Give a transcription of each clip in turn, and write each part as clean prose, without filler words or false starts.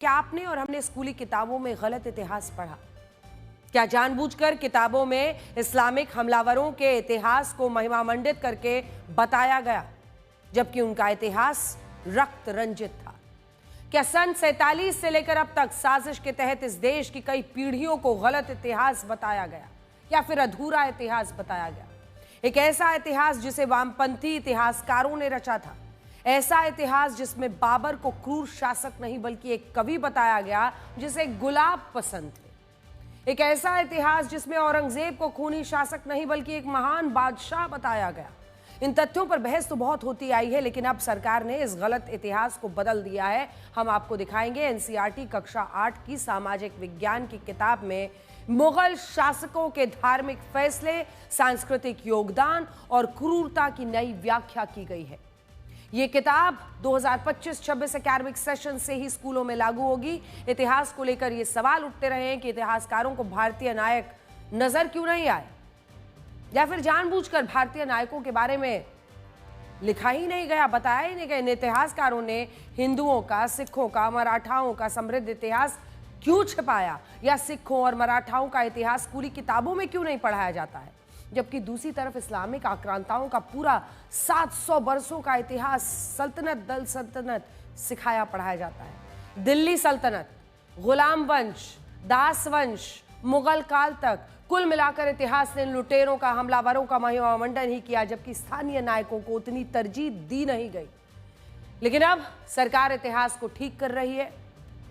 क्या आपने और हमने स्कूली किताबों में गलत इतिहास पढ़ा? क्या जानबूझकर किताबों में इस्लामिक हमलावरों के इतिहास को महिमामंडित करके बताया गया, जबकि उनका इतिहास रक्त रंजित था? क्या सन 47 से लेकर अब तक साजिश के तहत इस देश की कई पीढ़ियों को गलत इतिहास बताया गया, या फिर अधूरा इतिहास बताया गया? एक ऐसा इतिहास जिसे वामपंथी इतिहासकारों ने रचा था, ऐसा इतिहास जिसमें बाबर को क्रूर शासक नहीं बल्कि एक कवि बताया गया जिसे गुलाब पसंद थे। एक ऐसा इतिहास जिसमें औरंगजेब को खूनी शासक नहीं बल्कि एक महान बादशाह बताया गया। इन तथ्यों पर बहस तो बहुत होती आई है, लेकिन अब सरकार ने इस गलत इतिहास को बदल दिया है। हम आपको दिखाएंगे एनसीईआरटी कक्षा 8 की सामाजिक विज्ञान की किताब में मुगल शासकों के धार्मिक फैसले, सांस्कृतिक योगदान और क्रूरता की नई व्याख्या की गई है। ये किताब 2025-26 एकेडमिक सेशन से ही स्कूलों में लागू होगी। इतिहास को लेकर ये सवाल उठते रहे हैं कि इतिहासकारों को भारतीय नायक नजर क्यों नहीं आए, या फिर जानबूझकर भारतीय नायकों के बारे में लिखा ही नहीं गया, बताया ही नहीं गया। इन इतिहासकारों ने हिंदुओं का, सिखों का, मराठाओं का समृद्ध इतिहास क्यों छिपाया, या सिखों और मराठाओं का इतिहास स्कूली किताबों में क्यों नहीं पढ़ाया जाता है, जबकि दूसरी तरफ इस्लामिक आक्रांताओं का पूरा 700 बरसों का इतिहास सल्तनत दल सल्तनत सिखाया पढ़ाया जाता है। दिल्ली सल्तनत, गुलाम वंश, दास वंश, मुगल काल तक कुल मिलाकर इतिहास ने लुटेरों का, हमलावरों का महिमामंडन ही किया, जबकि स्थानीय नायकों को उतनी तरजीह दी नहीं गई। लेकिन अब सरकार इतिहास को ठीक कर रही है,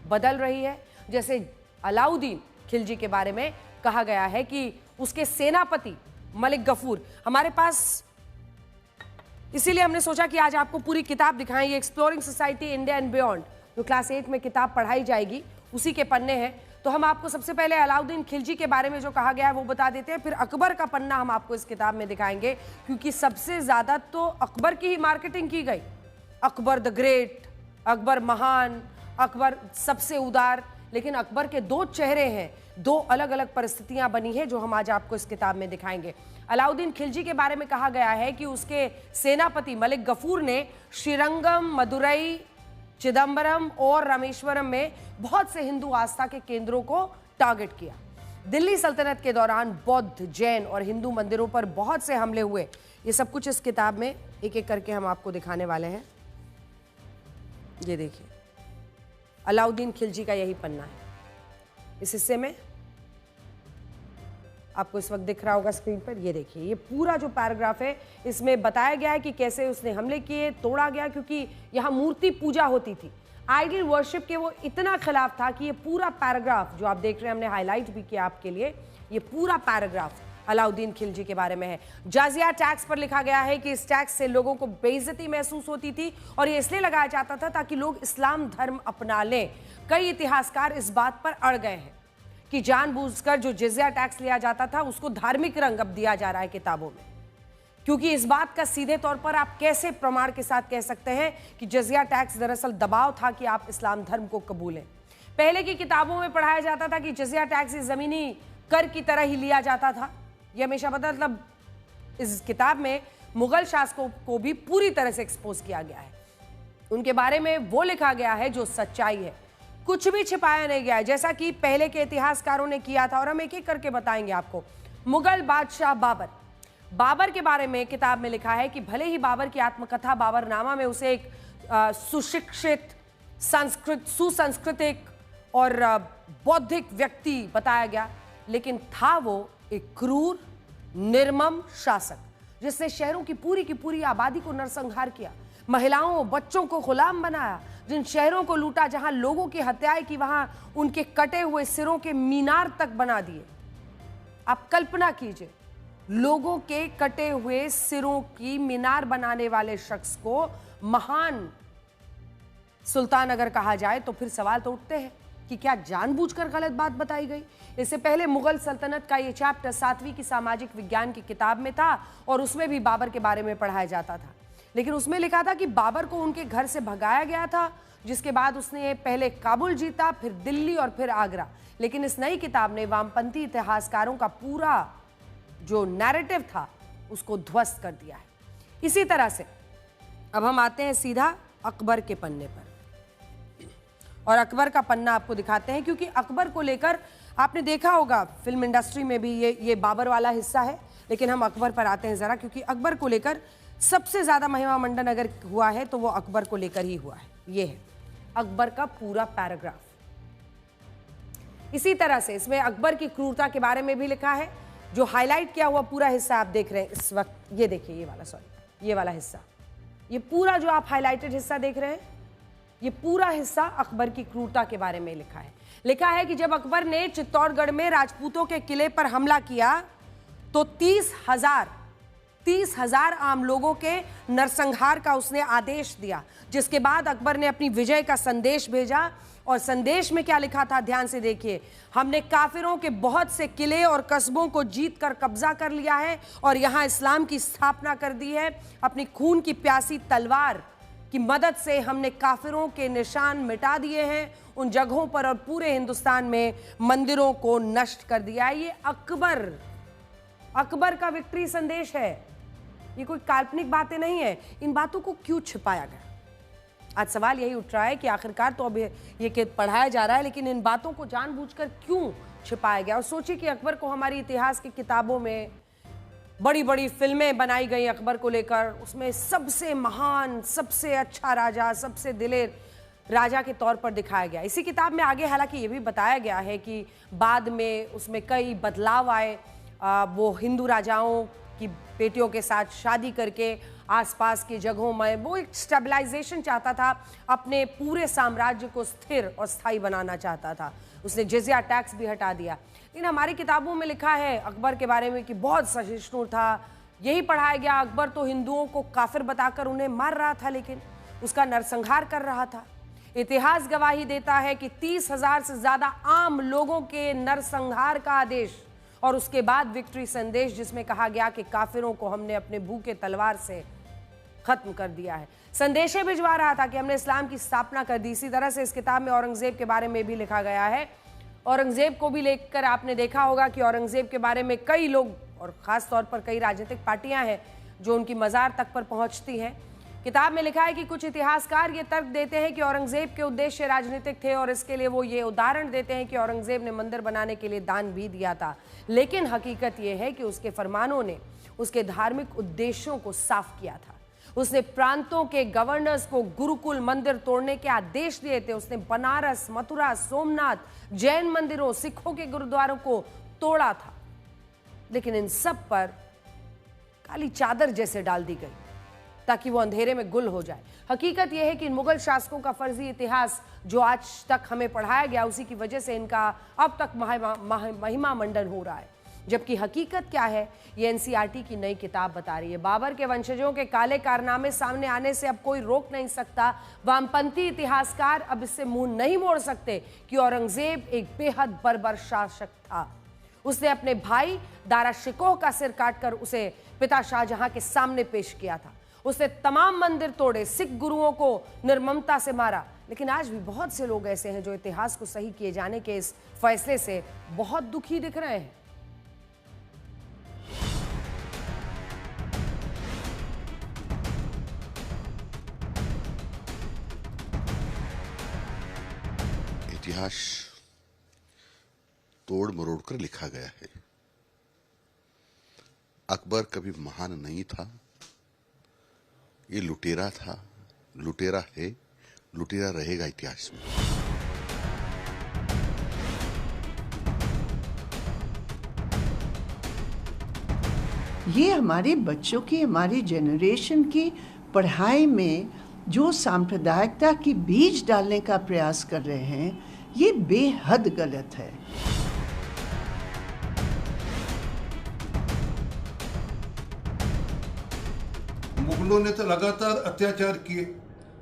बदल रही है। जैसे अलाउद्दीन खिलजी के बारे में कहा गया है कि उसके सेनापति मलिक गफूर हमारे पास, इसीलिए हमने सोचा कि आज आपको पूरी किताब दिखाएं। ये exploring society India and beyond, जो क्लास 8 में किताब पढ़ाई जाएगी, उसी के पन्ने हैं। तो हम आपको सबसे पहले अलाउद्दीन खिलजी के बारे में जो कहा गया है वो बता देते हैं, फिर अकबर का पन्ना हम आपको इस किताब में दिखाएंगे, क्योंकि सबसे ज्यादा तो अकबर की ही मार्केटिंग की गई। अकबर द ग्रेट, अकबर महान, अकबर सबसे उदार। लेकिन अकबर के दो चेहरे हैं, दो अलग अलग परिस्थितियां बनी है, जो हम आज आपको इस किताब में दिखाएंगे। अलाउद्दीन खिलजी के बारे में कहा गया है कि उसके सेनापति मलिक गफूर ने श्रीरंगम, मदुरई, चिदम्बरम और रामेश्वरम में बहुत से हिंदू आस्था के केंद्रों को टारगेट किया। दिल्ली सल्तनत के दौरान बौद्ध, जैन और हिंदू मंदिरों पर बहुत से हमले हुए। ये सब कुछ इस किताब में एक एक करके हम आपको दिखाने वाले हैं। ये देखिए, अलाउद्दीन खिलजी का यही पन्ना है। इस हिस्से में आपको इस वक्त दिख रहा होगा स्क्रीन पर, ये देखिए, ये पूरा जो पैराग्राफ है इसमें बताया गया है कि कैसे उसने हमले किए, तोड़ा गया, क्योंकि यहाँ मूर्ति पूजा होती थी, आइडल वर्शिप के वो इतना खिलाफ था कि ये पूरा पैराग्राफ जो आप देख रहे हैं, हमने हाईलाइट भी किया आपके लिए, ये पूरा पैराग्राफ अलाउद्दीन खिलजी के बारे में है। जाजिया टैक्स पर लिखा गया है कि इस टैक्स से लोगों को बेइज्जती महसूस होती थी और ये इसलिए लगाया जाता था ताकि लोग इस्लाम धर्म अपना लें। कई इतिहासकार इस बात पर अड़ गए हैं कि जानबूझकर जो जिज़्या टैक्स लिया जाता था उसको धार्मिक रंग अब दिया जा रहा है किताबों में, क्योंकि इस बात का सीधे तौर पर आप कैसे प्रमाण के साथ कह सकते हैं कि जिज़्या टैक्स दरअसल दबाव था कि आप इस्लाम धर्म को कबूलें। पहले की किताबों में पढ़ाया जाता था कि जिज़्या टैक्स जमीनी कर की तरह ही लिया जाता था। यह हमेशा मतलब इस किताब में मुगल शासकों को भी पूरी तरह से एक्सपोज किया गया है, उनके बारे में वो लिखा गया है जो सच्चाई है, कुछ भी छिपाया नहीं गया है, जैसा कि पहले के इतिहासकारों ने किया था। और हम एक एक करके बताएंगे आपको। मुगल बादशाह बाबर, बाबर के बारे में किताब में लिखा है कि भले ही बाबर की आत्मकथा बाबरनामा में उसे एक सुशिक्षित, सुसंस्कृतिक और बौद्धिक व्यक्ति बताया गया, लेकिन था वो एक क्रूर, निर्मम शासक जिसने शहरों की पूरी आबादी को नरसंहार किया, महिलाओं बच्चों को गुलाम बनाया, जिन शहरों को लूटा जहां लोगों की हत्याएं की, वहां उनके कटे हुए सिरों के मीनार तक बना दिए। आप कल्पना कीजिए, लोगों के कटे हुए सिरों की मीनार बनाने वाले शख्स को महान सुल्तान अगर कहा जाए तो फिर सवाल तो उठते हैं कि क्या जानबूझकर गलत बात बताई गई। इससे पहले मुगल सल्तनत का ये चैप्टर 7वीं की सामाजिक विज्ञान की किताब में था और उसमें भी बाबर के बारे में पढ़ाया जाता था, लेकिन उसमें लिखा था कि बाबर को उनके घर से भगाया गया था, जिसके बाद उसने पहले काबुल जीता, फिर दिल्ली और फिर आगरा। लेकिन इस नई किताब ने वामपंथी इतिहासकारों का पूरा जो नैरेटिव था उसको ध्वस्त कर दिया है। इसी तरह से अब हम आते हैं सीधा अकबर के पन्ने पर। और अकबर का पन्ना आपको दिखाते हैं, क्योंकि अकबर को लेकर आपने देखा होगा फिल्म इंडस्ट्री में भी ये बाबर वाला हिस्सा है, लेकिन हम अकबर पर आते हैं ज़रा, क्योंकि अकबर को लेकर सबसे ज़्यादा महिमा मंडन अगर हुआ है तो वो अकबर को लेकर ही हुआ है। ये है अकबर का पूरा पैराग्राफ। इसी तरह से इसमें अकबर की क्रूरता के बारे में भी लिखा है। जो हाईलाइट किया हुआ पूरा हिस्सा आप देख रहे हैं इस वक्त, ये देखिए, ये वाला हिस्सा, ये पूरा जो आप हाईलाइटेड हिस्सा देख रहे हैं, ये पूरा हिस्सा अकबर की क्रूरता के बारे में लिखा है। लिखा है कि जब अकबर ने चित्तौड़गढ़ में राजपूतों के किले पर हमला किया तो 30,000 आम लोगों के नरसंहार का उसने आदेश दिया, जिसके बाद अकबर ने अपनी विजय का संदेश भेजा। और संदेश में क्या लिखा था, ध्यान से देखिए, हमने काफिरों के बहुत से किले और कस्बों को जीतकर कब्जा कर लिया है और यहां इस्लाम की स्थापना कर दी है। अपनी खून की प्यासी तलवार की मदद से हमने काफिरों के निशान मिटा दिए हैं उन जगहों पर और पूरे हिंदुस्तान में मंदिरों को नष्ट कर दिया है। ये अकबर का विक्ट्री संदेश है, ये कोई काल्पनिक बातें नहीं है। इन बातों को क्यों छिपाया गया? आज सवाल यही उठ रहा है कि आखिरकार तो अब ये पढ़ाया जा रहा है, लेकिन इन बातों को जानबूझकर क्यों छिपाया गया? और सोचिए कि अकबर को हमारी इतिहास की किताबों में बड़ी बड़ी फिल्में बनाई गई अकबर को लेकर, उसमें सबसे महान, सबसे अच्छा राजा, सबसे दिलेर राजा के तौर पर दिखाया गया। इसी किताब में आगे हालांकि ये भी बताया गया है कि बाद में उसमें कई बदलाव आए। वो हिंदू राजाओं की बेटियों के साथ शादी करके आसपास की जगहों में वो एक स्टेबलाइजेशन चाहता था, अपने पूरे साम्राज्य को स्थिर और स्थायी बनाना चाहता था। उसने जिज़िया टैक्स भी हटा दिया। लेकिन हमारी किताबों में लिखा है अकबर के बारे में कि बहुत सहिष्णु था, यही पढ़ाया गया। अकबर तो हिंदुओं को काफिर बताकर उन्हें मार रहा था, लेकिन उसका नरसंहार कर रहा था। इतिहास गवाही देता है कि 30,000 से ज्यादा आम लोगों के नरसंहार का आदेश और उसके बाद विक्ट्री संदेश, जिसमें कहा गया कि काफिरों को हमने अपने भूखे तलवार से खत्म कर दिया है। संदेशे भिजवा रहा था कि हमने इस्लाम की स्थापना कर दी। इसी तरह से इस किताब में औरंगजेब के बारे में भी लिखा गया है। औरंगजेब को भी लेकर आपने देखा होगा कि औरंगजेब के बारे में कई लोग और खास तौर पर कई राजनीतिक पार्टियां हैं जो उनकी मज़ार तक पर पहुंचती हैं। किताब में लिखा है कि कुछ इतिहासकार ये तर्क देते हैं कि औरंगजेब के उद्देश्य राजनीतिक थे और इसके लिए वो ये उदाहरण देते हैं कि औरंगजेब ने मंदिर बनाने के लिए दान भी दिया था। लेकिन हकीकत ये है कि उसके फरमानों ने उसके धार्मिक उद्देश्यों को साफ किया था। उसने प्रांतों के गवर्नर्स को गुरुकुल मंदिर तोड़ने के आदेश दिए थे। उसने बनारस, मथुरा, सोमनाथ, जैन मंदिरों, सिखों के गुरुद्वारों को तोड़ा था। लेकिन इन सब पर काली चादर जैसे डाल दी गई ताकि वो अंधेरे में गुल हो जाए। हकीकत यह है कि इन मुगल शासकों का फर्जी इतिहास जो आज तक हमें पढ़ाया गया, उसी की वजह से इनका अब तक महिमा मंडन हो रहा है। जबकि हकीकत क्या है, ये एनसीईआरटी की नई किताब बता रही है। बाबर के वंशजों के काले कारनामे सामने आने से अब कोई रोक नहीं सकता। वामपंथी इतिहासकार अब इससे मुंह नहीं मोड़ सकते कि औरंगजेब एक बेहद बर्बर शासक था। उसने अपने भाई दारा शिकोह का सिर काटकर उसे पिता शाहजहां के सामने पेश किया था। उसने तमाम मंदिर तोड़े, सिख गुरुओं को निर्ममता से मारा। लेकिन आज भी बहुत से लोग ऐसे हैं जो इतिहास को सही किए जाने के इस फैसले से बहुत दुखी दिख रहे हैं। इतिहास तोड़ मरोड़ कर लिखा गया है। अकबर कभी महान नहीं था, ये लुटेरा था, लुटेरा है, लुटेरा रहेगा इतिहास में। ये हमारे बच्चों की, हमारी जनरेशन की पढ़ाई में जो सांप्रदायिकता की बीज डालने का प्रयास कर रहे हैं, ये बेहद गलत है। मुगलों ने तो लगातार अत्याचार किए।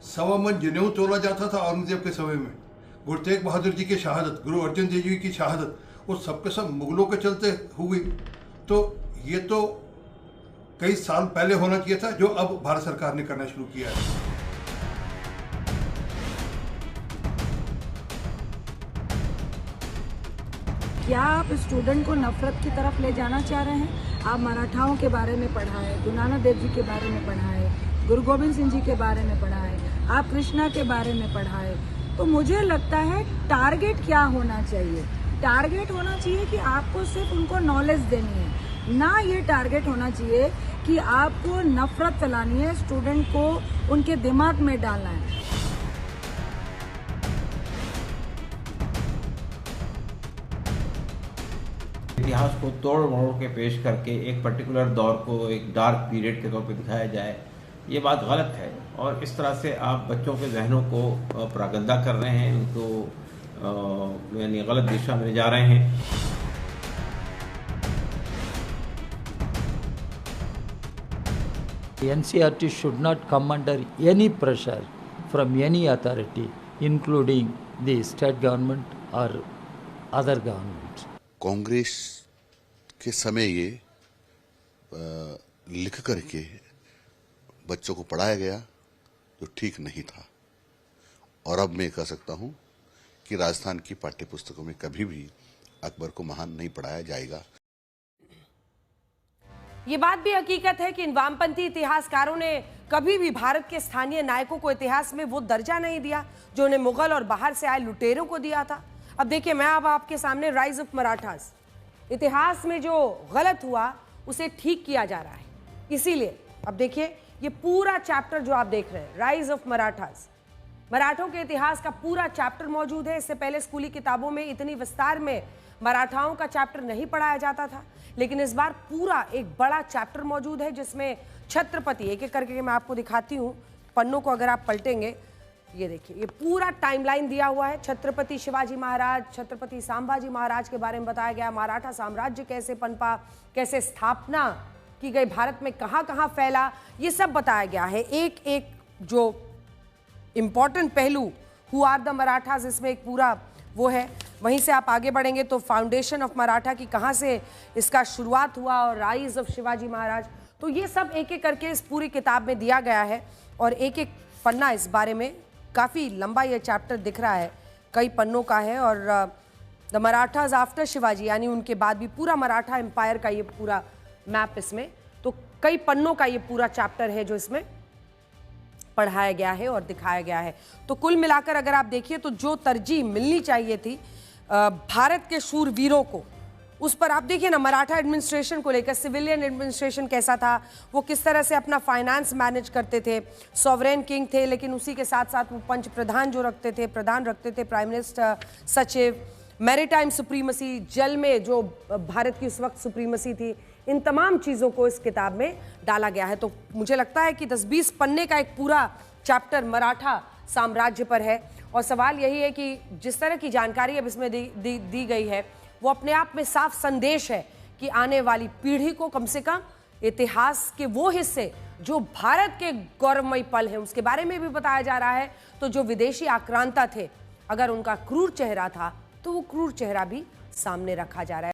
1.25 मन जनेऊ तोड़ा जाता था औरंगजेब के समय में। गुरु तेग बहादुर जी की शहादत, गुरु अर्जन देव जी की शहादत, वो सबके सब मुगलों के चलते हुई। तो ये तो कई साल पहले होना चाहिए था, जो अब भारत सरकार ने करना शुरू किया है। क्या आप स्टूडेंट को नफरत की तरफ ले जाना चाह रहे हैं? आप मराठाओं के बारे में पढ़ाएं, गुरु नानक देव जी के बारे में पढ़ाएं, गुरु गोविंद सिंह जी के बारे में पढ़ाएं, आप कृष्णा के बारे में पढ़ाएं, तो मुझे लगता है टारगेट क्या होना चाहिए, टारगेट होना चाहिए कि आपको सिर्फ उनको नॉलेज देनी है, ना ये टारगेट होना चाहिए कि आपको नफरत फैलानी है, स्टूडेंट को उनके दिमाग में डालना है। इतिहास को तोड़ मरोड़ के पेश करके एक पर्टिकुलर दौर को एक डार्क पीरियड के तौर पे दिखाया जाए, ये बात गलत है। और इस तरह से आप बच्चों के जहनों को परागंदा कर रहे हैं, उनको यानी गलत दिशा में ले जा रहे हैं। NCERT should not come under any pressure from any authority, including the state government or other governments. Congress के समय ये लिख करके बच्चों को पढ़ाया गया जो ठीक नहीं था, और अब मैं कह सकता हूं कि राजस्थान की पाठ्य पुस्तकों में कभी भी अकबर को महान नहीं पढ़ाया जाएगा। ये बात भी हकीकत है कि इन वामपंथी इतिहासकारों ने कभी भी भारत के स्थानीय नायकों को इतिहास में वो दर्जा नहीं दिया जो उन्हें मुगल और बाहर से आए लुटेरों को दिया था। अब देखिए, मैं अब आपके सामने राइज ऑफ मराठास, इतिहास में जो गलत हुआ उसे ठीक किया जा रहा है। इसीलिए अब देखिए, ये पूरा चैप्टर जो आप देख रहे हैं, राइज ऑफ मराठास, मराठों के इतिहास का पूरा चैप्टर मौजूद है। इससे पहले स्कूली किताबों में इतनी विस्तार में मराठाओं का चैप्टर नहीं पढ़ाया जाता था, लेकिन इस बार पूरा एक बड़ा चैप्टर मौजूद है जिसमें छत्रपति, एक एक करके मैं आपको दिखाती हूँ पन्नों को, अगर आप पलटेंगे ये देखिए, ये पूरा टाइमलाइन दिया हुआ है। छत्रपति शिवाजी महाराज, छत्रपति संभाजी महाराज के बारे में बताया गया, मराठा साम्राज्य कैसे पनपा, कैसे स्थापना की गई, भारत में कहाँ कहाँ फैला, ये सब बताया गया है। एक एक जो इंपॉर्टेंट पहलू, हु आर द मराठास, इसमें एक पूरा वो है। वहीं से आप आगे बढ़ेंगे तो फाउंडेशन ऑफ मराठा की कहाँ से इसका शुरुआत हुआ, और राइज ऑफ शिवाजी महाराज, तो ये सब एक एक करके इस पूरी किताब में दिया गया है। और एक एक पन्ना इस बारे में, काफ़ी लंबा ये चैप्टर दिख रहा है, कई पन्नों का है। और द मराठाज आफ्टर शिवाजी, यानी उनके बाद भी पूरा मराठा एम्पायर का ये पूरा मैप इसमें, तो कई पन्नों का ये पूरा चैप्टर है जो इसमें पढ़ाया गया है और दिखाया गया है। तो कुल मिलाकर अगर आप देखिए तो जो तरजीह मिलनी चाहिए थी भारत के शूरवीरों को, उस पर आप देखिए ना, मराठा एडमिनिस्ट्रेशन को लेकर, सिविलियन एडमिनिस्ट्रेशन कैसा था, वो किस तरह से अपना फाइनेंस मैनेज करते थे, सॉवरेन किंग थे, लेकिन उसी के साथ साथ वो पंच प्रधान जो रखते थे, प्रधान रखते थे, प्राइम मिनिस्टर, सचिव, मैरीटाइम सुप्रीमसी, जल में जो भारत की उस वक्त सुप्रीमसी थी, इन तमाम चीज़ों को इस किताब में डाला गया है। तो मुझे लगता है कि 10-20 पन्ने का एक पूरा चैप्टर मराठा साम्राज्य पर है। और सवाल यही है कि जिस तरह की जानकारी अब इसमें दी गई है, वो अपने आप में साफ संदेश है कि आने वाली पीढ़ी को कम से कम इतिहास के वो हिस्से जो भारत के गौरवमयी पल हैं उसके बारे में भी बताया जा रहा है। तो जो विदेशी आक्रांता थे, अगर उनका क्रूर चेहरा था तो वो क्रूर चेहरा भी सामने रखा जा रहा है।